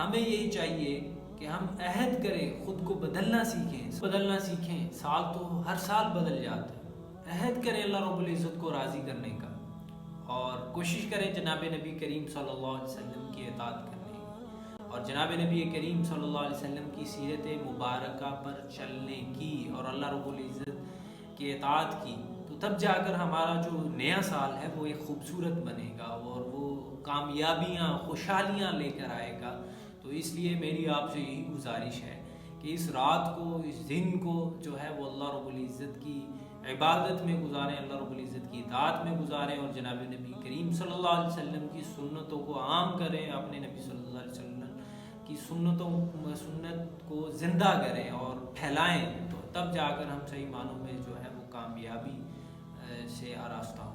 ہمیں یہی چاہیے کہ ہم عہد کریں، خود کو بدلنا سیکھیں. سال تو ہر سال بدل جاتا ہے. عہد کریں اللہ رب العزت کو راضی کرنے کا، اور کوشش کریں جناب نبی کریم صلی اللہ علیہ وسلم کی اطاعت کرنے کی، اور جناب نبی کریم صلی اللہ علیہ وسلم کی سیرت مبارکہ پر چلنے کی، اور اللہ رب العزت کی اطاعت کی. تو تب جا کر ہمارا جو نیا سال ہے وہ ایک خوبصورت بنے گا، اور وہ کامیابیاں، خوشحالیاں لے کر آئے گا. تو اس لیے میری آپ سے یہی گزارش ہے کہ اس رات کو، اس دن کو جو ہے وہ اللہ رب العزت کی عبادت میں گزاریں، اللہ رب العزت کی اطاعت میں گزاریں، اور جناب نبی کریم صلی اللہ علیہ وسلم کی سنتوں کو عام کریں، اپنے نبی صلی اللہ علیہ وسلم کی سنت کو زندہ کریں اور پھیلائیں. تو تب جا کر ہم صحیح معنوں میں جو ہے وہ کامیابی سے آراستہ ہوں.